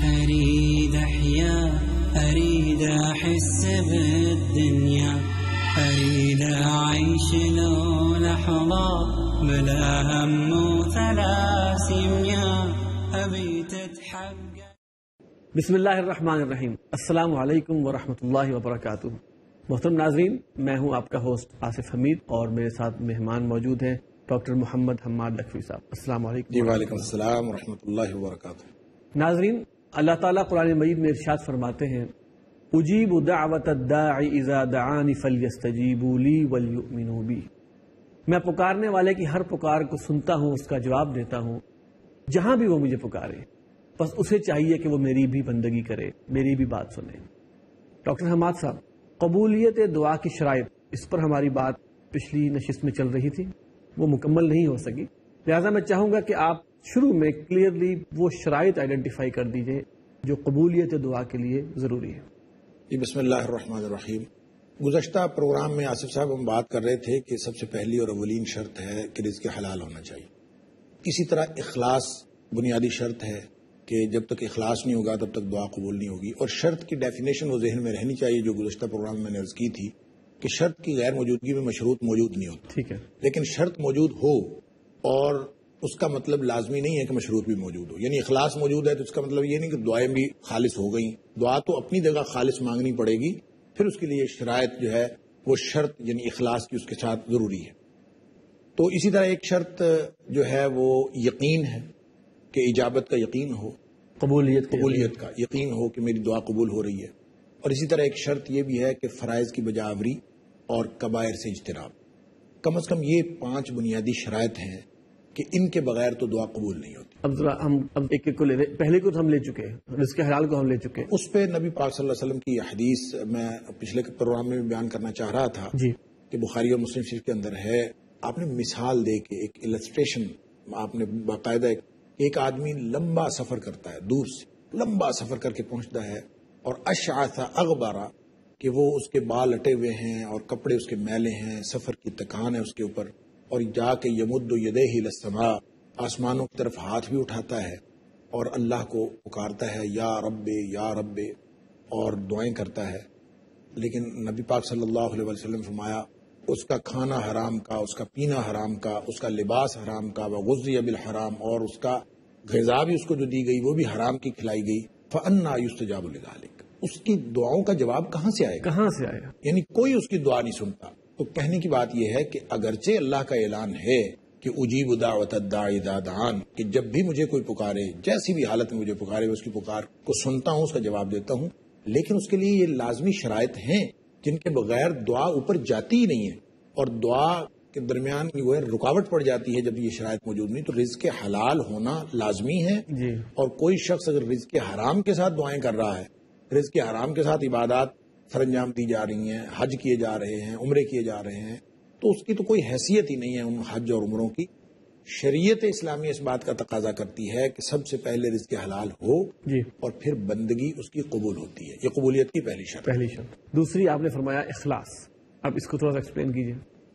أريد أحيا أريد أحس بالدنيا أريد أعيش لو لحظة بلا هم وثلاسيميا أبي تتحقق. بسم اللہ الرحمن الرحیم. السلام علیکم ورحمۃ اللہ وبرکاتہ. محترم ناظرین، میں ہوں آپ کا ہوسٹ آصف حمید اور میرے ساتھ مہمان موجود ہیں ڈاکٹر محمد حماد لکھوی صاحب. السلام علیکم. جی وعلیکم السلام ورحمۃ اللہ وبرکاتہ. ناظرین، اللہ تعالیٰ قرآن مجید میں ارشاد فرماتے ہیں اجیب دعوت الداع اذا دعانی فلیستجیبوا لی ولیؤمنوا بی. میں پکارنے والے کی ہر پکار کو سنتا ہوں، اس کا جواب دیتا ہوں جہاں بھی وہ مجھے پکارے. بس اسے چاہیے کہ وہ میری بھی بندگی کرے، میری بھی بات سنے. ڈاکٹر حماد صاحب، قبولیت دعا کی شرائط، اس پر ہماری بات پچھلی نشست میں چل رہی تھی، وہ مکمل نہیں ہو سکی. لہٰذا میں چاہوں گا کہ آپ شروع میں کلیئرلی وہ شرائط آئیڈینٹیفائی کر دیجئے جو قبولیت دعا کے لیے ضروری ہے. جی بسم اللہ الرحمن الرحیم. گزشتہ پروگرام میں آصف صاحب ہم بات کر رہے تھے کہ سب سے پہلی اور اولین شرط ہے کہ رزق حلال ہونا چاہیے. اسی طرح اخلاص بنیادی شرط ہے کہ جب تک اخلاص نہیں ہوگا تب تک دعا قبول نہیں ہوگی. اور شرط کی ڈیفینیشن وہ ذہن میں رہنی چاہیے جو گزشتہ پروگرام میں نے عرض کی تھی کہ شرط کی غیر موجودگی میں مشروط موجود نہیں ہوتا. ٹھیک ہے، لیکن شرط موجود ہو اور اس کا مطلب لازمی نہیں ہے کہ مشروط بھی موجود ہو. یعنی اخلاص موجود ہے تو اس کا مطلب یہ نہیں کہ دعائیں بھی خالص ہو گئیں. دعا تو اپنی جگہ خالص مانگنی پڑے گی، پھر اس کے لیے شرائط جو ہے وہ شرط یعنی اخلاص کی اس کے ساتھ ضروری ہے. تو اسی طرح ایک شرط جو ہے وہ یقین ہے کہ اجابت کا یقین ہو، قبولیت کا یقین ہو کہ میری دعا قبول ہو رہی ہے. اور اسی طرح ایک شرط یہ بھی ہے کہ فرائض کی بجا آوری اور کبائر سے اجتناب. کم از کم یہ 5 بنیادی شرائط ہیں کہ ان کے بغیر تو دعا قبول نہیں ہوتی. اب ذرا ہم ایک ایک کو لے رہے، پہلے کو تو ہم لے چکے ہیں، رزق حلال کو ہم لے چکے ہیں. اس پہ نبی پاک صلی اللہ علیہ وسلم کی یہ حدیث میں پچھلے پروگرام میں بھی بیان کرنا چاہ رہا تھا جی، کہ بخاری اور مسلم شریف کے اندر ہے. آپ نے مثال دے کے ایک السٹریشن آپ نے باقاعدہ ایک آدمی لمبا سفر کرتا ہے، دور سے لمبا سفر کر کے پہنچتا ہے اور اشعث اغبرا کہ وہ اس کے بال اٹے ہوئے ہیں اور کپڑے اس کے میلے ہیں، سفر کی تکان ہے اس کے اوپر، اور جا کے یمد یدیہ الی السماء آسمانوں کی طرف ہاتھ بھی اٹھاتا ہے اور اللہ کو پکارتا ہے یا رب اور دعائیں کرتا ہے. لیکن نبی پاک صلی اللہ علیہ وسلم فرمایا اس کا کھانا حرام کا، اس کا پینا حرام کا، اس کا لباس حرام کا، وغذی بالحرام، اور اس کا غذا بھی اس کو جو دی گئی وہ بھی حرام کی کھلائی گئی. فأنى يستجاب لذلك، اس کی دعاؤں کا جواب کہاں سے آئے گا؟ یعنی کوئی اس کی دعا نہیں سنتا. تو کہنے کی بات یہ ہے کہ اگرچہ اللہ کا اعلان ہے کہ اجیب دعوت الداع اذا دعان، کہ جب بھی مجھے کوئی پکارے، جیسی بھی حالت میں مجھے پکارے، اس کی پکار کو سنتا ہوں، اس کا جواب دیتا ہوں، لیکن اس کے لیے یہ لازمی شرائط ہیں جن کے بغیر دعا اوپر جاتی ہی نہیں ہے. اور دعا کے درمیان وہ رکاوٹ پڑ جاتی ہے جب یہ شرائط موجود نہیں. تو رزق حلال ہونا لازمی ہے جی. اور کوئی شخص اگر رزق حرام کے ساتھ دعائیں کر رہا ہے، رزق حرام کے ساتھ عبادات سر انجام دی جا رہی ہیں، حج کیے جا رہے ہیں، عمرے کیے جا رہے ہیں، تو اس کی تو کوئی حیثیت ہی نہیں ہے ان حج اور عمروں کی. شریعت اسلامی اس بات کا تقاضا کرتی ہے کہ سب سے پہلے رزق حلال ہو جی، اور پھر بندگی اس کی قبول ہوتی ہے. یہ قبولیت کی پہلی شرط. دوسری آپ نے فرمایا اخلاص. اب اس کو تھوڑا سا ایکسپلین کیجیے.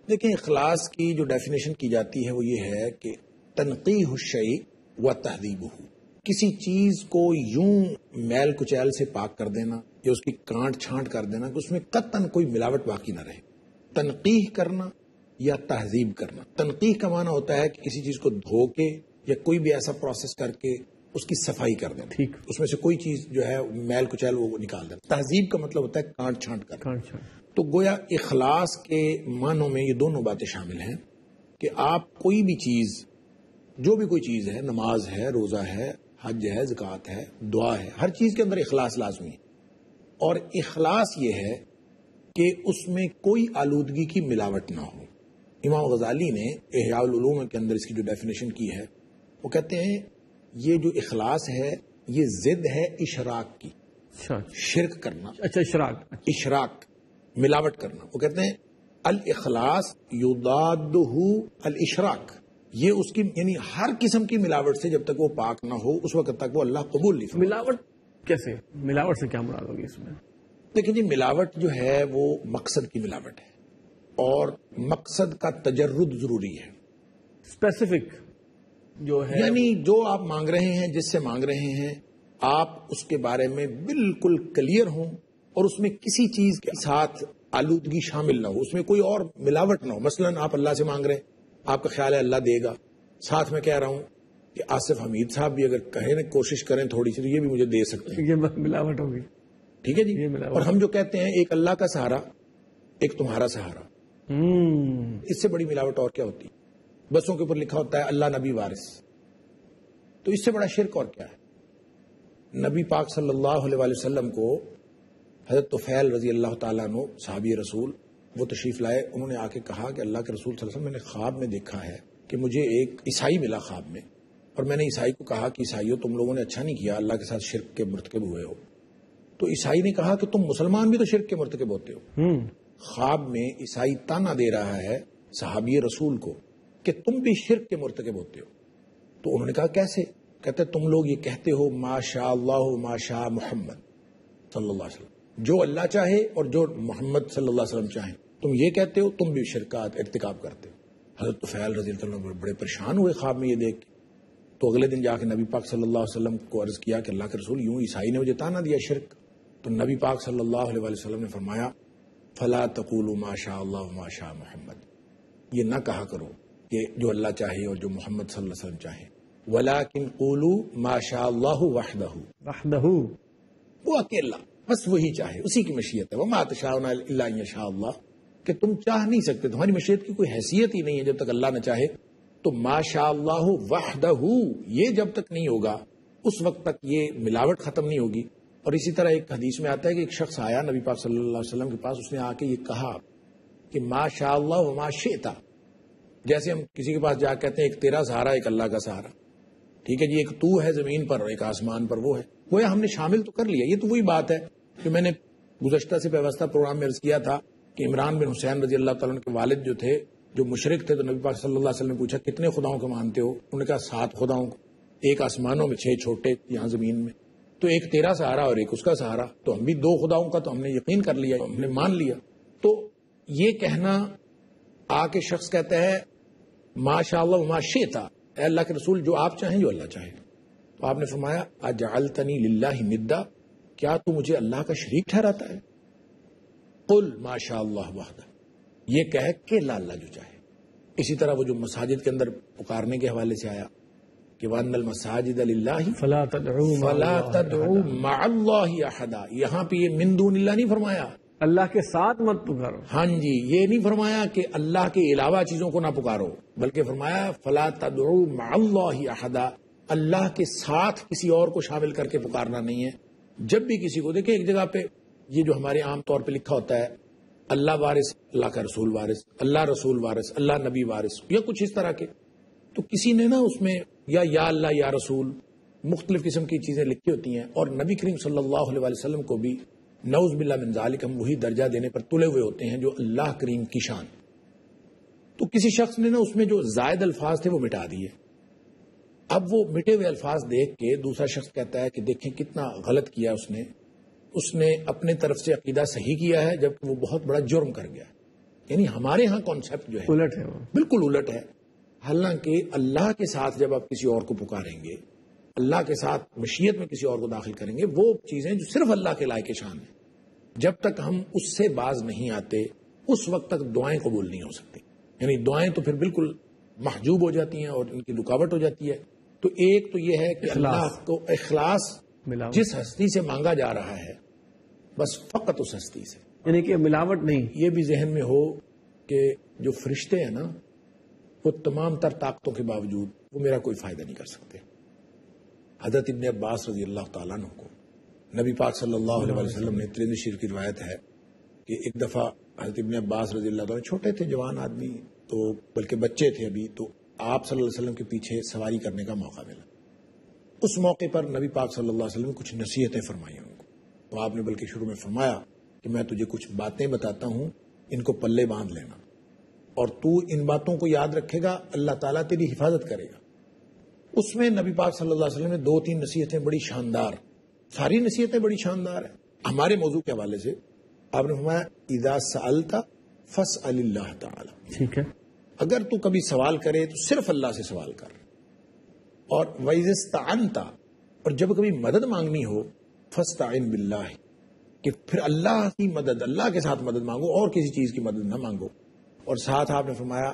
دیکھیں، اخلاص کی جو ڈیفینیشن کی جاتی ہے وہ یہ ہے کہ تنقیح الشیء و تہذیبہ، کسی چیز کو یوں میل کچیل سے پاک کر دینا یا اس کی کانٹ چھانٹ کر دینا کہ اس میں قطعاً کوئی ملاوٹ باقی نہ رہے. تنقیح کرنا یا تہذیب کرنا. تنقیح کا معنی ہوتا ہے کہ کسی چیز کو دھو کے یا کوئی بھی ایسا پروسیس کر کے اس کی صفائی کر دینا، ٹھیک، اس میں سے کوئی چیز جو ہے میل کچیل وہ نکال دینا. تہذیب کا مطلب ہوتا ہے کانٹ چھانٹ کرنا. تو گویا اخلاص کے معنوں میں یہ دونوں باتیں شامل ہیں کہ آپ کوئی بھی چیز، جو بھی کوئی چیز ہے، نماز ہے، روزہ ہے، حج ہے، زکوٰۃ ہے، دعا ہے، ہر چیز کے اندر اخلاص لازمی ہے. اور اخلاص یہ ہے کہ اس میں کوئی آلودگی کی ملاوٹ نہ ہو. امام غزالی نے احیاء العلوم کے اندر اس کی جو ڈیفینیشن کی ہے وہ کہتے ہیں یہ جو اخلاص ہے یہ ضد ہے اشراق کی. شرک کرنا. اشراق ملاوٹ کرنا. وہ کہتے ہیں الاخلاص یضادہ الاشراق. یہ اس کی یعنی ہر قسم کی ملاوٹ سے جب تک وہ پاک نہ ہو اس وقت تک وہ اللہ قبول نہیں. ملاوٹ کیسے؟ ملاوٹ سے کیا مراد ہوگی اس میں؟ دیکھیں جی، ملاوٹ جو ہے وہ مقصد کی ملاوٹ ہے اور مقصد کا تجرد ضروری ہے. اسپیسیفک جو ہے یعنی جو آپ مانگ رہے ہیں، جس سے مانگ رہے ہیں، آپ اس کے بارے میں بالکل کلیئر ہوں اور اس میں کسی چیز کے ساتھ آلودگی شامل نہ ہو، اس میں کوئی اور ملاوٹ نہ ہو. مثلا آپ اللہ سے مانگ رہے ہیں، آپ کا خیال ہے اللہ دے گا، ساتھ میں کہہ رہا ہوں کہ آصف حمید صاحب بھی اگر کہیں نا کوشش کریں تھوڑی سی تو یہ بھی مجھے دے سکتے ہیں. یہ ملاوٹ ہوگی. ٹھیک ہے جی. اور ہم جو کہتے ہیں ایک اللہ کا سہارا ایک تمہارا سہارا، اس سے بڑی ملاوٹ اور کیا ہوتی؟ بسوں کے اوپر لکھا ہوتا ہے اللہ نبی وارث، تو اس سے بڑا شرک اور کیا ہے؟ نبی پاک صلی اللہ علیہ وآلہ وسلم کو حضرت طفیل رضی اللہ تعالیٰ عنہ صحابی رسول وہ تشریف لائے، انہوں نے آ کے کہا کہ اللہ کے رسول صلی اللہ علیہ وسلم، میں نے خواب میں دیکھا ہے کہ مجھے ایک عیسائی ملا خواب میں، اور میں نے عیسائی کو کہا کہ عیسائیوں تم لوگوں نے اچھا نہیں کیا، اللہ کے ساتھ شرک کے مرتکب ہوئے ہو. تو عیسائی نے کہا کہ تم مسلمان بھی تو شرک کے مرتکب ہوتے ہو. خواب میں عیسائی تانا دے رہا ہے صحابی رسول کو کہ تم بھی شرک کے مرتکب ہوتے ہو. تو انہوں نے کہا کیسے؟ کہتے تم لوگ یہ کہتے ہو ما شاء اللہ ما شاء محمد صلی اللہ علیہ وسلم، جو اللہ چاہے اور جو محمد صلی اللہ علیہ وسلم چاہیں، تم یہ کہتے ہو، تم بھی شرکات ارتکاب کرتے ہو. حضرت طفیل رضی اللہ عنہ بڑے پریشان ہوئے خواب میں یہ دیکھ کے. تو اگلے دن جا کے نبی پاک صلی اللہ علیہ وسلم کو عرض کیا کہ اللہ کے رسول یوں عیسائی نے مجھے تانا دیا شرک. تو نبی پاک صلی اللہ علیہ وسلم نے فرمایا فلا تقولوا ما شاء اللہ ما شاء محمد، یہ نہ کہا کرو کہ جو اللہ چاہے اور جو محمد صلی اللہ علیہ وسلم چاہے، ولکن قولوا ما شاء اللہ وحدہ، وہ اکیلا، بس وہی چاہے، اسی کی مشیت ہے. وما تشاءون الا ان یشاء اللہ، کہ تم چاہ نہیں سکتے، تمہاری مشیت کی کوئی حیثیت ہی نہیں ہے جب تک اللہ نہ چاہے. تو ما شاء اللہ وحدہ یہ جب تک نہیں ہوگا اس وقت تک یہ ملاوٹ ختم نہیں ہوگی. اور اسی طرح ایک حدیث میں آتا ہے کہ ایک شخص آیا نبی پاک صلی اللہ علیہ وسلم کے پاس، اس نے آ کے یہ کہا کہ ما شاء اللہ وما شئت، جیسے ہم کسی کے پاس جا کہتے ہیں ایک تیرا سہارا ایک اللہ کا سہارا. ٹھیک ہے جی، ایک تو ہے زمین پر اور ایک آسمان پر وہ ہے، وہ ہم نے شامل تو کر لیا. یہ تو وہی بات ہے کہ میں نے گزشتہ سے پیوستہ پروگرام میں عرض کیا تھا کہ عمران بن حسین رضی اللہ تعالیٰ عنہ کے والد جو تھے جو مشرک تھے، تو نبی پاک صلی اللہ علیہ وسلم نے پوچھا کتنے خداؤں کو مانتے ہو؟ انہوں نے کہا 7 خداؤں کو، ایک آسمانوں میں 6 چھوٹے یہاں زمین میں، تو ایک تیرا سہارا اور ایک اس کا سہارا. تو ہم بھی 2 خداؤں کا تو ہم نے یقین کر لیا، ہم نے مان لیا. تو یہ کہنا آ کے شخص کہتا ہے ما شاء اللہ وما شئت، اے اللہ کے رسول جو آپ چاہیں جو اللہ چاہے. تو آپ نے فرمایا اجعلتنی للہ ندا، کیا تو مجھے اللہ کا شریک ٹھہراتا ہے؟ قل ما شاء اللہ وحدہ، یہ کہہ کہ اللہ جو چاہے. اسی طرح وہ جو مساجد کے اندر پکارنے کے حوالے سے آیا کہ وَأَنَّ الْمَسَاجِدَ لِلَّهِ فَلَا تَدْعُوا مَعَ اللَّهِ أَحَدًا، یہاں پہ یہ من دون اللہ نہیں فرمایا، اللہ کے ساتھ مت پکارو. ہاں جی، یہ نہیں فرمایا کہ اللہ کے علاوہ چیزوں کو نہ پکارو، بلکہ فرمایا فَلَا تَدْعُوا مَعَ اللَّهِ أَحَدًا، اللہ کے ساتھ کسی اور کو شامل کر کے پکارنا نہیں ہے. جب بھی کسی کو دیکھیں ایک جگہ پہ یہ جو ہمارے عام طور پہ لکھا ہوتا ہے اللہ وارث، اللہ کا رسول وارث، اللہ رسول وارث، اللہ نبی وارث، یا کچھ اس طرح کے، تو کسی نے نا اس میں یا اللہ یا رسول مختلف قسم کی چیزیں لکھی ہوتی ہیں. اور نبی کریم صلی اللہ علیہ وسلم کو بھی نعوذ باللہ من ذالک ہم وہی درجہ دینے پر تلے ہوئے ہوتے ہیں جو اللہ کریم کی شان. تو کسی شخص نے نا اس میں جو زائد الفاظ تھے وہ مٹا دیے. اب وہ مٹے ہوئے الفاظ دیکھ کے دوسرا شخص کہتا ہے کہ دیکھیں کتنا غلط کیا اس نے اپنے طرف سے عقیدہ صحیح کیا ہے جبکہ وہ بہت بڑا جرم کر گیا. یعنی ہمارے ہاں کانسیپٹ جو ہے الٹ ہے، وہ بالکل الٹ ہے. حالانکہ اللہ کے ساتھ جب آپ کسی اور کو پکاریں گے، اللہ کے ساتھ مشیت میں کسی اور کو داخل کریں گے، وہ چیزیں جو صرف اللہ کے لائق شان ہیں، جب تک ہم اس سے باز نہیں آتے اس وقت تک دعائیں قبول نہیں ہو سکتی. یعنی دعائیں تو پھر بالکل محجوب ہو جاتی ہیں اور ان کی رکاوٹ ہو جاتی ہے. تو ایک تو یہ ہے کہ اللہ کو اخلاص جس ہستی سے مانگا جا رہا ہے بس فقط اس ہستی سے، یعنی کہ ملاوٹ نہیں. یہ بھی ذہن میں ہو کہ جو فرشتے ہیں نا وہ تمام تر طاقتوں کے باوجود وہ میرا کوئی فائدہ نہیں کر سکتے. حضرت ابن عباس رضی اللہ تعالیٰ عنہ کو نبی پاک صلی اللہ علیہ وسلم نے ترمذی شریف کی روایت ہے کہ ایک دفعہ حضرت ابن عباس رضی اللہ تعالیٰ چھوٹے تھے، جوان آدمی، تو بلکہ بچے تھے ابھی، تو آپ صلی اللہ علیہ وسلم کے پیچھے سواری کرنے کا موقع ملا. اس موقع پر نبی پاک صلی اللہ علیہ وسلم نے کچھ نصیحتیں فرمائی ان کو. تو آپ نے بلکہ شروع میں فرمایا کہ میں تجھے کچھ باتیں بتاتا ہوں، ان کو پلے باندھ لینا، اور تو ان باتوں کو یاد رکھے گا، اللہ تعالیٰ تیری حفاظت کرے گا. اس میں نبی پاک صلی اللہ علیہ وسلم نے 2-3 نصیحتیں بڑی شاندار، ساری نصیحتیں بڑی شاندار ہیں. ہمارے موضوع کے حوالے سے آپ نے فرمایا اذا سألت فاسأل اللہ تعالی، ٹھیک ہے، اگر تو کبھی سوال کرے تو صرف اللہ سے سوال کر. اور وَإِذَا اسْتَعَنْتَ، اور جب کبھی مدد مانگنی ہو فاستعن باللہ، کہ پھر اللہ کی مدد، اللہ کے ساتھ مدد مانگو اور کسی چیز کی مدد نہ مانگو. اور ساتھ آپ نے فرمایا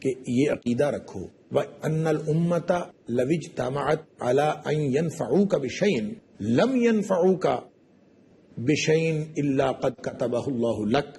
کہ یہ عقیدہ رکھو وَأَنَّ الْأُمَّةَ لَوِ اجْتَمَعَتْ عَلَىٰ أَن يَنْفَعُوكَ بِشَيْءٍ لَمْ يَنْفَعُوكَ بِشَيْءٍ إِلَّا قَدْ كَتَبَهُ اللَّهُ لَكَ.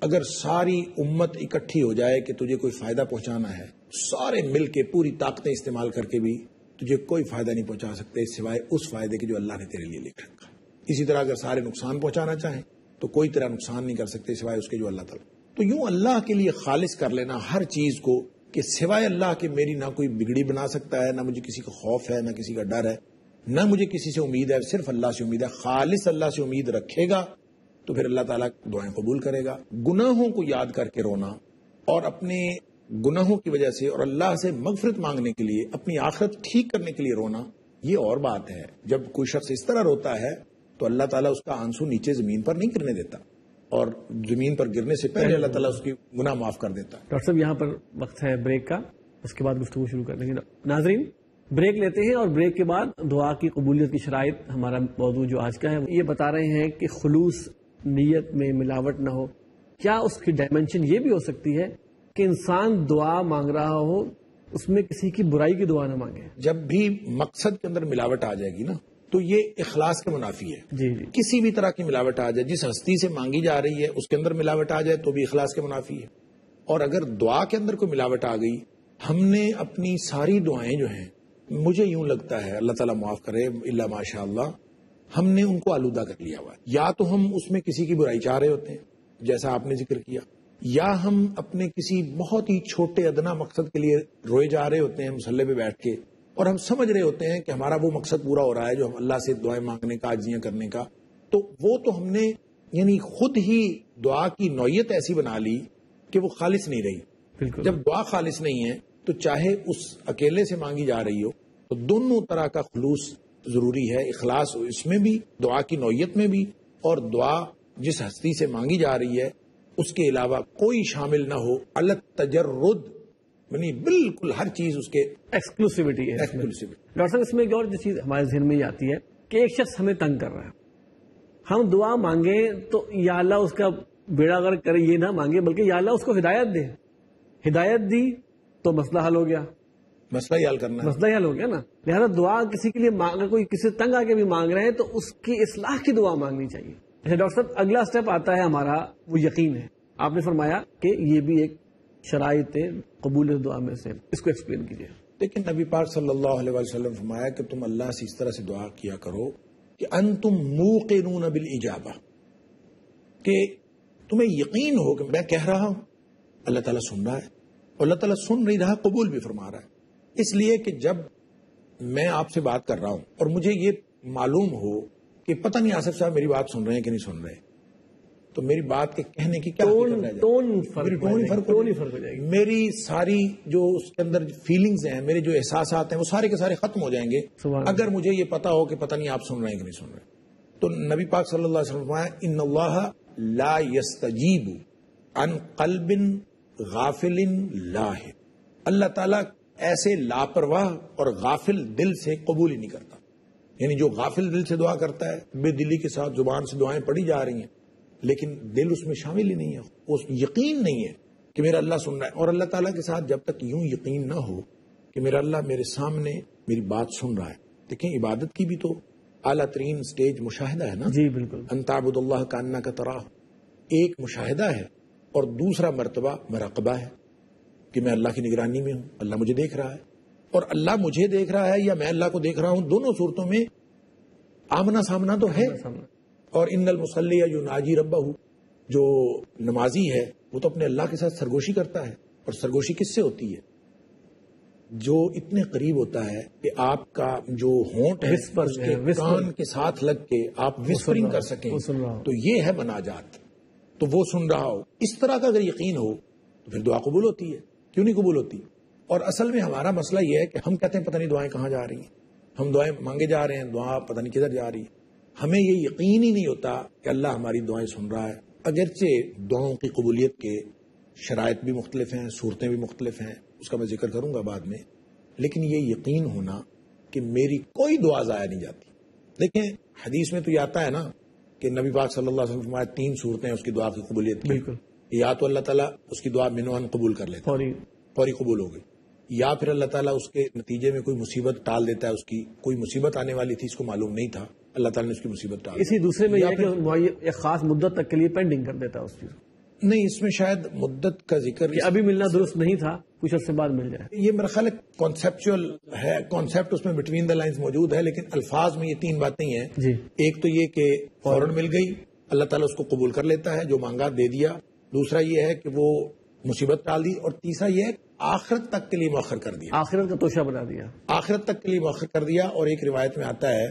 اگر ساری امت اکٹھی ہو جائے کہ تجھے کوئی فائدہ پہنچانا ہے، سارے مل کے پوری طاقتیں استعمال کر کے بھی تجھے کوئی فائدہ نہیں پہنچا سکتے سوائے اس فائدے کے جو اللہ نے تیرے لیے لکھ رکھا. اسی طرح اگر سارے نقصان پہنچانا چاہیں تو کوئی طرح نقصان نہیں کر سکتے سوائے اس کے جو اللہ تعالیٰ. تو یوں اللہ کے لیے خالص کر لینا ہر چیز کو کہ سوائے اللہ کے میری نہ کوئی بگڑی بنا سکتا ہے، نہ مجھے کسی کا خوف ہے، نہ کسی کا ڈر ہے، نہ مجھے کسی سے امید ہے، صرف اللہ سے امید ہے. خالص اللہ سے امید رکھے گا تو پھر اللہ تعالیٰ دعائیں قبول کرے گا. گناہوں کو یاد کر کے رونا اور اپنے گناہوں کی وجہ سے اور اللہ سے مغفرت مانگنے کے لیے اپنی آخرت ٹھیک کرنے کے لیے رونا، یہ اور بات ہے. جب کوئی شخص اس طرح روتا ہے تو اللہ تعالیٰ اس کا آنسو نیچے زمین پر نہیں گرنے دیتا، اور زمین پر گرنے سے پہلے اللہ تعالیٰ اس کی گناہ معاف کر دیتا. ڈاکٹر صاحب یہاں پر وقت ہے بریک کا، اس کے بعد گفتگو شروع کرنے کی. ناظرین بریک لیتے ہیں اور بریک کے بعد دعا کی قبولیت کی شرائط ہمارا موضوع جو آج کا ہے یہ بتا رہے ہیں کہ خلوص نیت میں ملاوٹ نہ ہو. کیا اس کی ڈائمنشن یہ بھی ہو سکتی ہے کہ انسان دعا مانگ رہا ہو اس میں کسی کی برائی کی دعا نہ مانگے؟ جب بھی مقصد کے اندر ملاوٹ آ جائے گی نا تو یہ اخلاص کے منافی ہے. جی کسی بھی طرح کی ملاوٹ آ جائے، جس ہستی سے مانگی جا رہی ہے اس کے اندر ملاوٹ آ جائے تو بھی اخلاص کے منافی ہے. اور اگر دعا کے اندر کوئی ملاوٹ آ گئی، ہم نے اپنی ساری دعائیں جو ہیں، مجھے یوں لگتا ہے اللہ تعالیٰ معاف کرے الا ماشاء اللہ، ہم نے ان کو آلودہ کر لیا ہوا ہے. یا تو ہم اس میں کسی کی برائی چاہ رہے ہوتے ہیں جیسا آپ نے ذکر کیا، یا ہم اپنے کسی بہت ہی چھوٹے ادنا مقصد کے لیے روئے جا رہے ہوتے ہیں مصلی پہ بیٹھ کے، اور ہم سمجھ رہے ہوتے ہیں کہ ہمارا وہ مقصد پورا ہو رہا ہے جو ہم اللہ سے دعائیں مانگنے کا، عاجزیاں کرنے کا. تو وہ تو ہم نے یعنی خود ہی دعا کی نوعیت ایسی بنا لی کہ وہ خالص نہیں رہی. بالکل. جب دعا خالص نہیں ہے تو چاہے اس اکیلے سے مانگی جا رہی ہو تو دونوں طرح کا خلوص ضروری ہے. اخلاص اس میں بھی، دعا کی نوعیت میں بھی، اور دعا جس ہستی سے مانگی جا رہی ہے اس کے علاوہ کوئی شامل نہ ہو. التجرد یعنی بالکل ہر چیز اس کے ایکسکلوسیوٹی ہے. ڈاکٹر صاحب اس میں ایک اور جو چیز ہمارے ذہن میں یہ آتی ہے کہ ایک شخص ہمیں تنگ کر رہا ہے، ہم دعا مانگیں تو یا اللہ اس کا بیڑا غرق کرے یہ نہ مانگے، بلکہ یا اللہ اس کو ہدایت دے. ہدایت دی تو مسئلہ حل ہو گیا، مسئلہ ہی حل کرنا ہے. مسئلہ ہی حل ہو گیا نا. لہٰذا دعا کسی کے لیے اگر کوئی کسی تنگ آ کے بھی مانگ رہے ہیں تو اس کی اصلاح کی دعا مانگنی چاہیے. اچھا ڈاکٹر صاحب اگلا اسٹیپ آتا ہے ہمارا وہ یقین ہے. آپ نے فرمایا کہ یہ بھی ایک شرائط قبول دعا میں سے، اس کو ایکسپلین کیجیے. لیکن نبی پاک صلی اللہ علیہ وسلم فرمایا کہ تم اللہ سے اس طرح سے دعا کیا کرو کہ انتم موقنون بالاجابہ، کہ تمہیں یقین ہو کہ میں کہہ رہا ہوں اللہ تعالیٰ سن رہا ہے، اور اللہ تعالیٰ سن نہیں رہا قبول بھی فرما رہا ہے. اس لیے کہ جب میں آپ سے بات کر رہا ہوں اور مجھے یہ معلوم ہو کہ پتہ نہیں آصف صاحب میری بات سن رہے ہیں کہ نہیں سن رہے، تو میری بات کے کہنے کی کیا ٹون فرق ہو جائے گی. میری ساری جو اس کے اندر فیلنگز ہیں، میرے جو احساسات ہیں وہ سارے کے سارے ختم ہو جائیں گے اگر مجھے یہ پتا ہو کہ پتہ نہیں آپ سن رہے ہیں کہ نہیں سن رہے. تو نبی پاک صلی اللہ علیہ وسلم فرمایا ان اللہ لا یستجیب عن قلب غافل لاہ، اللہ تعالیٰ ایسے لاپرواہ اور غافل دل سے قبول ہی نہیں کرتا. یعنی جو غافل دل سے دعا کرتا ہے، بے دلی کے ساتھ زبان سے دعائیں پڑھی جا رہی ہیں لیکن دل اس میں شامل ہی نہیں ہے، اس یقین نہیں ہے کہ میرا اللہ سن رہا ہے. اور اللہ تعالیٰ کے ساتھ جب تک یوں یقین نہ ہو کہ میرا اللہ میرے سامنے میری بات سن رہا ہے. دیکھیں عبادت کی بھی تو اعلیٰ ترین سٹیج مشاہدہ ہے نا. جی بالکل. ان تعبد اللہ کانک تراہ، ایک مشاہدہ ہے اور دوسرا مرتبہ مراقبہ ہے کہ میں اللہ کی نگرانی میں ہوں، اللہ مجھے دیکھ رہا ہے. اور اللہ مجھے دیکھ رہا ہے یا میں اللہ کو دیکھ رہا ہوں، دونوں صورتوں میں آمنا سامنا تو ہے. اور ان المصلی یناجی ربہ، جو نمازی ہے وہ تو اپنے اللہ کے ساتھ سرگوشی کرتا ہے. اور سرگوشی کس سے ہوتی ہے؟ جو اتنے قریب ہوتا ہے کہ آپ کا جو ہونٹ ہے اس کے کان کے ساتھ لگ کے آپ وسپرنگ کر سکیں، تو یہ ہے مناجات. تو وہ سن رہا ہو، اس طرح کا اگر یقین ہو تو پھر دعا قبول ہوتی ہے. کیوں نہیں قبول ہوتی؟ اور اصل میں ہمارا مسئلہ یہ ہے کہ ہم کہتے ہیں پتہ نہیں دعائیں کہاں جا رہی ہیں، ہم دعائیں مانگے جا رہے ہیں، دعا پتہ نہیں کدھر جا رہی ہے. ہمیں یہ یقین ہی نہیں ہوتا کہ اللہ ہماری دعائیں سن رہا ہے. اگرچہ دعاؤں کی قبولیت کے شرائط بھی مختلف ہیں، صورتیں بھی مختلف ہیں، اس کا میں ذکر کروں گا بعد میں، لیکن یہ یقین ہونا کہ میری کوئی دعا ضائع نہیں جاتی. دیکھیں حدیث میں تو یہ آتا ہے نا کہ نبی پاک صلی اللہ علیہ وسلم فرمایا 3 صورتیں اس کی دعا کی قبولیت کی. بالکل. یا تو اللہ تعالیٰ اس کی دعا منوان قبول کر لیتا ہے، فوری قبول ہو گئی، یا پھر اللہ تعالیٰ اس کے نتیجے میں کوئی مصیبت ٹال دیتا ہے. اس کی کوئی مصیبت آنے والی تھی، اس کو معلوم نہیں تھا، اللہ تعالیٰ نے اس کی مصیبت ٹال دی. اسی دوسرے میں یہ کہ ایک خاص مدت تک کے لیے پینڈنگ کر دیتا ہے اس چیز. نہیں، اس میں شاید مدت کا ذکر کہ ابھی ملنا درست نہیں تھا، کچھ عرصے بعد مل جائے. یہ میرا خیال کانسیپچل ہے، کانسیپٹ اس میں بٹوین دا لائنز موجود ہے، لیکن الفاظ میں یہ 3 باتیں ہیں. جی. ایک تو یہ کہ فوراً مل گئی، اللہ تعالیٰ اس کو قبول کر لیتا ہے، جو مانگا دے دیا. دوسرا یہ ہے کہ وہ مصیبت ٹال دی، اور تیسرا یہ ہے آخرت تک کے لیے مؤخر کر دیا، آخرت کا توشہ بنا دیا، آخرت تک کے لیے مؤخر کر دیا. اور ایک روایت میں آتا ہے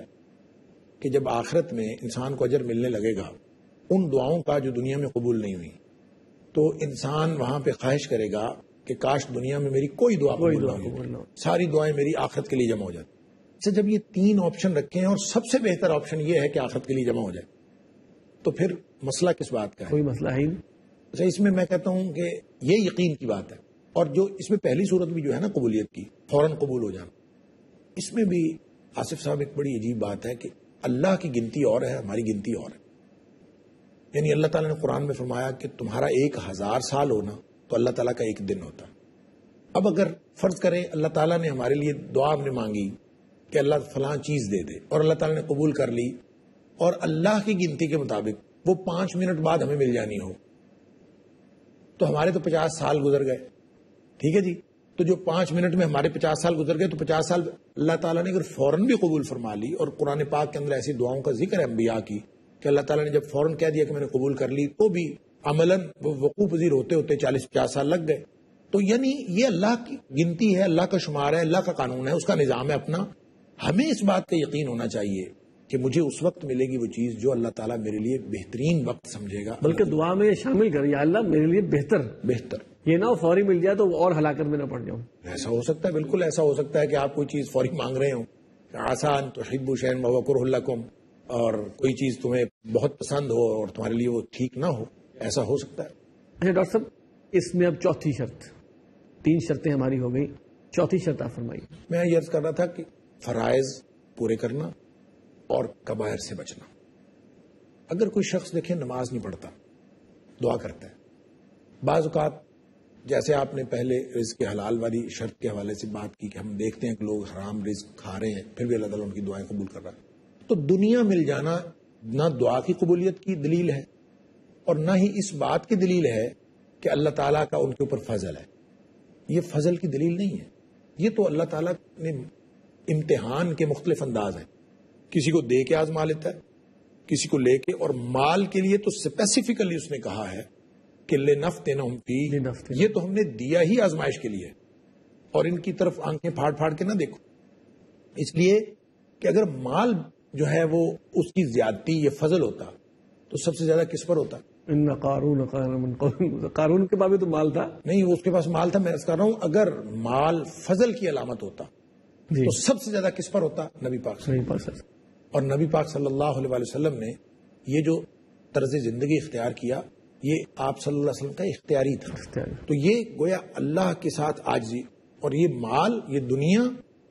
کہ جب آخرت میں انسان کو اجر ملنے لگے گا ان دعاؤں کا جو دنیا میں قبول نہیں ہوئی، تو انسان وہاں پہ خواہش کرے گا کہ کاش دنیا میں میری کوئی دعا قبول نہ ہوئی، ساری دعائیں میری آخرت کے لیے جمع ہو جاتی. اچھا، جب یہ 3 آپشن رکھے ہیں اور سب سے بہتر آپشن یہ ہے کہ آخرت کے لیے جمع ہو جائے، تو پھر مسئلہ کس بات کا ہے؟ کوئی مسئلہ ہی نہیں. اچھا، اس میں کہتا ہوں کہ یہ یقین کی بات ہے. اور جو اس میں پہلی صورت بھی جو ہے نا قبولیت کی، فوراً قبول ہو جانا، اس میں بھی آصف صاحب ایک بڑی عجیب بات ہے کہ اللہ کی گنتی اور ہے، ہماری گنتی اور ہے. یعنی اللہ تعالیٰ نے قرآن میں فرمایا کہ تمہارا 1000 سال ہونا تو اللہ تعالیٰ کا 1 دن ہوتا. اب اگر فرض کریں اللہ تعالیٰ نے ہمارے لیے دعا ہم نے مانگی کہ اللہ فلاں چیز دے دے، اور اللہ تعالیٰ نے قبول کر لی، اور اللہ کی گنتی کے مطابق وہ 5 منٹ بعد ہمیں مل جانی ہو، تو ہمارے تو 50 سال گزر گئے. ٹھیک ہے جی، تو جو 5 منٹ میں ہمارے 50 سال گزر گئے، تو 50 سال اللہ تعالیٰ نے اگر فوراً بھی قبول فرما لی. اور قرآن پاک کے اندر ایسی دعاؤں کا ذکر ہے انبیاء کی کہ اللہ تعالیٰ نے جب فوراً کہہ دیا کہ میں نے قبول کر لی، تو بھی عملاً وہ وقوع پذیر ہوتے ہوتے 40-50 سال لگ گئے. تو یعنی یہ اللہ کی گنتی ہے، اللہ کا شمار ہے، اللہ کا قانون ہے، اس کا نظام ہے اپنا. ہمیں اس بات کا یقین ہونا چاہیے کہ مجھے اس وقت ملے گی وہ چیز جو اللہ تعالیٰ میرے لیے بہترین وقت سمجھے گا. بلکہ دعا میں شامل کر، یا اللہ میرے لیے بہتر، یہ نہ فوری مل جائے تو اور ہلاکت میں نہ پڑ جاؤں. ایسا ہو سکتا ہے، بالکل ایسا ہو سکتا ہے کہ آپ کوئی چیز فوری مانگ رہے ہوں، آسان تو حب شین و کرہ لکم، اور کوئی چیز تمہیں بہت پسند ہو اور تمہارے لیے وہ ٹھیک نہ ہو، ایسا ہو سکتا ہے. اچھا ڈاکٹر صاحب، اس میں اب چوتھی شرط، 3 شرطیں ہماری ہو گئی، چوتھی شرط آپ فرمائیے. میں یہ عرض کر رہا تھا کہ فرائض پورے کرنا اور کبائر سے بچنا. اگر کوئی شخص دیکھیں نماز نہیں پڑھتا، دعا کرتا ہے، بعض اوقات جیسے آپ نے پہلے رزق کے حلال والی شرط کے حوالے سے بات کی کہ ہم دیکھتے ہیں کہ لوگ حرام رزق کھا رہے ہیں پھر بھی اللہ تعالیٰ ان کی دعائیں قبول کر رہا ہے. تو دنیا مل جانا نہ دعا کی قبولیت کی دلیل ہے اور نہ ہی اس بات کی دلیل ہے کہ اللہ تعالیٰ کا ان کے اوپر فضل ہے. یہ فضل کی دلیل نہیں ہے، یہ تو اللہ تعالیٰ نے امتحان کے مختلف انداز ہیں. کسی کو دے کے آزما لیتا ہے، کسی کو لے کے، اور مال کے لیے تو اسپیسیفکلی اس نے کہا ہے کہ لنفتنہم فیہ، یہ تو ہم نے دیا ہی آزمائش کے لیے، اور ان کی طرف آنکھیں پھاڑ پھاڑ کے نہ دیکھو. اس لیے کہ اگر مال جو ہے وہ اس کی زیادتی یہ فضل ہوتا تو سب سے زیادہ کس پر ہوتا؟ ان قارون کے پاس بھی تو مال تھا. نہیں، اس کے پاس مال تھا. میں کہہ رہا ہوں اگر مال فضل کی علامت ہوتا تو سب سے زیادہ کس پر ہوتا؟ نبی پاک صلی اللہ علیہ وسلم. اور نبی پاک صلی اللہ علیہ وسلم نے یہ جو طرز زندگی اختیار کیا، یہ آپ صلی اللہ علیہ وسلم کا اختیاری تھا. تو یہ گویا اللہ کے ساتھ عاجزی، اور یہ مال، یہ دنیا،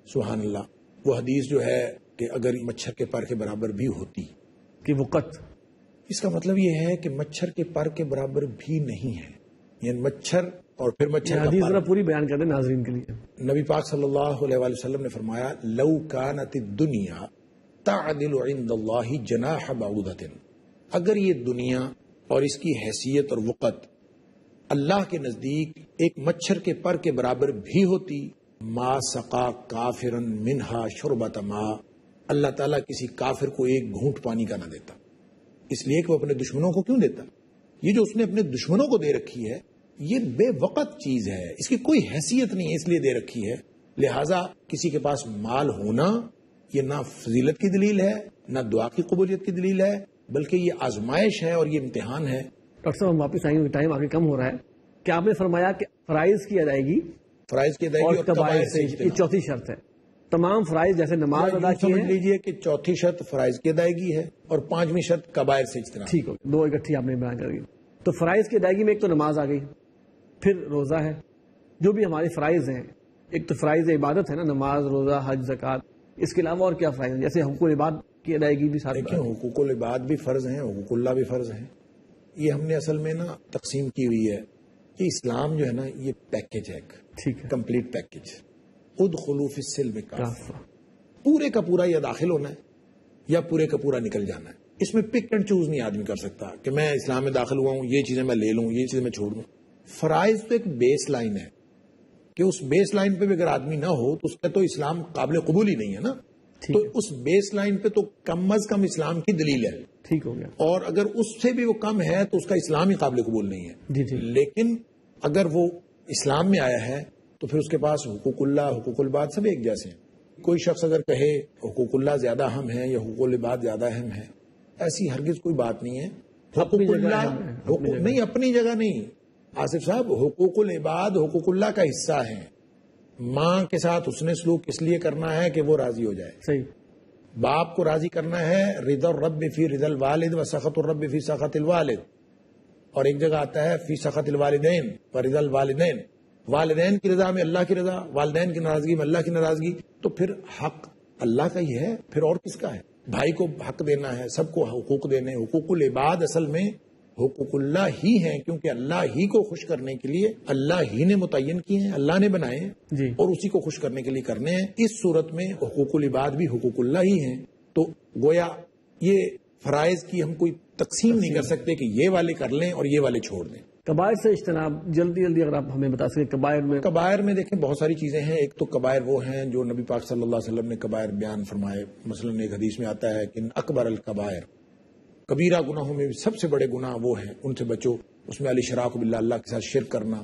سبحان اللہ، وہ حدیث جو ہے کہ اگر مچھر کے پر کے برابر بھی ہوتی کہ وقت، اس کا مطلب یہ ہے کہ مچھر کے پر کے برابر بھی نہیں ہے. یعنی مچھر اور پھر مچھر حدیث ذرا پوری بیان کر دیں ناظرین کے لیے. نبی پاک صلی اللہ علیہ وسلم نے فرمایا لو کانت الدنیا تعدل عند اللہ جناح بعوضۃ، اگر یہ دنیا اور اس کی حیثیت اور وقت اللہ کے نزدیک ایک مچھر کے پر کے برابر بھی ہوتی، ما سقا کافرا منہا شربۃ ماء، اللہ تعالیٰ کسی کافر کو ایک گھونٹ پانی کا نہ دیتا. اس لیے کہ وہ اپنے دشمنوں کو کیوں دیتا؟ یہ جو اس نے اپنے دشمنوں کو دے رکھی ہے یہ بے وقت چیز ہے، اس کی کوئی حیثیت نہیں ہے، اس لیے دے رکھی ہے. لہٰذا کسی کے پاس مال ہونا یہ نہ فضیلت کی دلیل ہے، نہ دعا کی قبولیت کی دلیل ہے، بلکہ یہ آزمائش ہے اور یہ امتحان ہے. ڈاکٹر صاحب ہم واپس آئیں گے، ٹائم آگے کم ہو رہا ہے. کہ آپ نے فرمایا کہ فرائض کی ادائیگی اور کبائر سے، یہ چوتھی شرط ہے. تمام فرائض جیسے نماز ادا کی سمجھ لیجئے کہ چوتھی شرط فرائض کی ادائیگی ہے اور 5ویں شرط کبائر سے اجتناب. ٹھیک ہو، 2 اکٹھی آپ نے بیان کر دی. تو فرائض کی ادائیگی میں ایک تو نماز آ گئی، پھر روزہ ہے. جو بھی ہمارے فرائض ہیں، ایک تو فرائض عبادت ہے نا، نماز، روزہ، حج، زکوٰۃ، اس کے علاوہ اور کیا فائدہ، جیسے حقوق العباد کی ادائیگی بھی ساتھ؟ دیکھیں حقوق العباد بھی فرض ہیں، حقوق اللہ بھی فرض ہیں. یہ ہم نے اصل میں نا تقسیم کی ہوئی ہے کہ اسلام جو ہے نا یہ پیکج ہے، ٹھیک ہے، کمپلیٹ پیکج. ادخلوا فی السلم کافہ، کافہ. پورے کا پورا یا داخل ہونا ہے یا پورے کا پورا نکل جانا ہے. اس میں پک اینڈ چوز نہیں آدمی کر سکتا کہ میں اسلام میں داخل ہوا ہوں، یہ چیزیں میں لے لوں، یہ چیزیں میں چھوڑ دوں. فرائض تو ایک بیس لائن ہے کہ اس بیس لائن پہ بھی اگر آدمی نہ ہو تو اس کا تو اسلام قابل قبول ہی نہیں ہے نا. تو اس بیس لائن پہ تو کم از کم اسلام کی دلیل ہے. ٹھیک ہو گیا. اور اگر اس سے بھی وہ کم ہے تو اس کا اسلام ہی قابل قبول نہیں ہے. جی جی. لیکن اگر وہ اسلام میں آیا ہے تو پھر اس کے پاس حقوق اللہ حقوق العباد سب ایک جیسے ہیں. کوئی شخص اگر کہے حقوق اللہ زیادہ اہم ہے یا حقوق العباد زیادہ اہم ہے، ایسی ہرگز کوئی بات نہیں ہے. حقوق اللہ نہیں، اپنی جگہ نہیں آصف صاحب. حقوق العباد حقوق اللہ کا حصہ ہیں. ماں کے ساتھ حسن سلوک اس لیے کرنا ہے کہ وہ راضی ہو جائے. صحیح. باپ کو راضی کرنا ہے، رضا الرب فی رضا الوالد و سخط الرب فی سخط الوالد. اور ایک جگہ آتا ہے فی سخط الوالدین و رضا الوالدین. والدین کی رضا میں اللہ کی رضا، والدین کی ناراضگی میں اللہ کی ناراضگی. تو پھر حق اللہ کا ہی ہے، پھر اور کس کا ہے؟ بھائی کو حق دینا ہے، سب کو حقوق دینے. حقوق العباد اصل میں حقوق اللہ ہی ہیں، کیونکہ اللہ ہی کو خوش کرنے کے لیے اللہ ہی نے متعین کیے ہیں، اللہ نے بنائے ہیں جی. اور اسی کو خوش کرنے کے لیے کرنے ہیں. اس صورت میں حقوق العباد بھی حقوق اللہ ہی ہیں. تو گویا یہ فرائض کی ہم کوئی تقسیم نہیں کر سکتے کہ یہ والے کر لیں اور یہ والے چھوڑ دیں. کبائر سے اجتناب جلدی اگر آپ ہمیں بتا سکیں. کبائر میں دیکھیں بہت ساری چیزیں ہیں. ایک تو کبائر وہ ہیں جو نبی پاک صلی اللہ علیہ وسلم نے کبائر بیان فرمائے. مثلا ایک حدیث میں آتا ہے کہ اکبر الکبائر، کبیرہ گناہوں میں سب سے بڑے گناہ وہ ہیں، ان سے بچو. اس میں الاشراک باللہ، اللہ کے ساتھ شرک کرنا،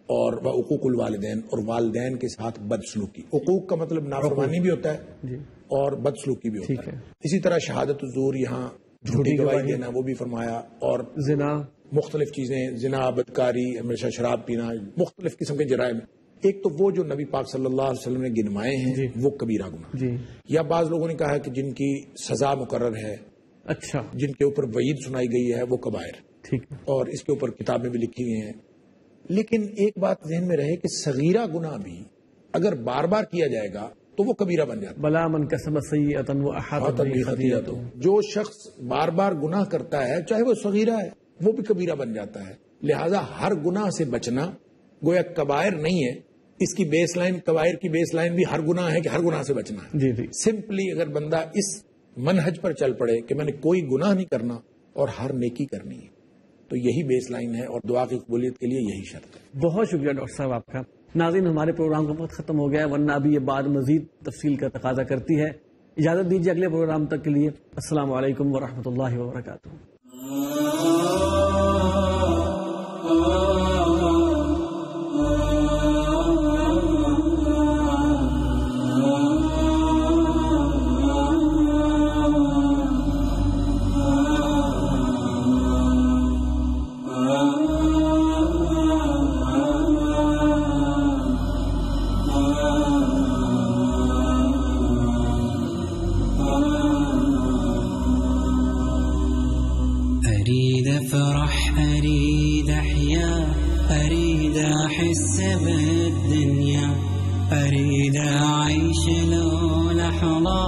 اور حقوق الوالدین، اور والدین کے ساتھ بدسلوکی. حقوق کا مطلب نافرمانی بھی ہوتا ہے جی. اور بدسلوکی بھی ہوتا ہے. اسی طرح شہادت الزور، یہاں جھوٹی گواہی دینا، وہ بھی فرمایا. اور زنا، مختلف چیزیں، زنا، بدکاری، ہمیشہ شراب پینا، مختلف قسم کے جرائم. ایک تو وہ جو نبی پاک صلی اللہ علیہ وسلم نے گنوائے ہیں جی. وہ کبیرہ گناہ جی. یا بعض لوگوں نے کہا کہ جن کی سزا مقرر ہے، اچھا، جن کے اوپر وعید سنائی گئی ہے، وہ کبائر. ٹھیک ہے. اور اس کے اوپر کتابیں بھی لکھی ہوئی ہیں. لیکن ایک بات ذہن میں رہے کہ صغیرہ گناہ بھی اگر بار بار کیا جائے گا تو وہ کبیرہ بن جاتا ہے. بلا من کسب سیئۃ واحاطۃ بہ خطیئۃہ. جو شخص بار بار گناہ کرتا ہے چاہے وہ صغیرہ ہے وہ بھی کبیرہ بن جاتا ہے. لہذا ہر گناہ سے بچنا گویا کبائر نہیں ہے. اس کی بیس لائن، کبائر کی بیس لائن بھی ہر گناہ ہے کہ ہر گناہ سے بچنا ہے. جی جی. سمپلی اگر بندہ اس منہج پر چل پڑے کہ میں نے کوئی گناہ نہیں کرنا اور ہر نیکی کرنی ہے، تو یہی بیس لائن ہے. اور دعا کی قبولیت کے لیے یہی شرط ہے. بہت شکریہ ڈاکٹر صاحب آپ کا. ناظرین، ہمارے پروگرام کا وقت ختم ہو گیا ہے، ورنہ ابھی یہ بات مزید تفصیل کا تقاضا کرتی ہے. اجازت دیجیے اگلے پروگرام تک کے لیے. السلام علیکم ورحمۃ اللہ وبرکاتہ. أريد أفرح، أريد أحيا، أريد أحس بالدنيا، أريد أعيش لو لحظة.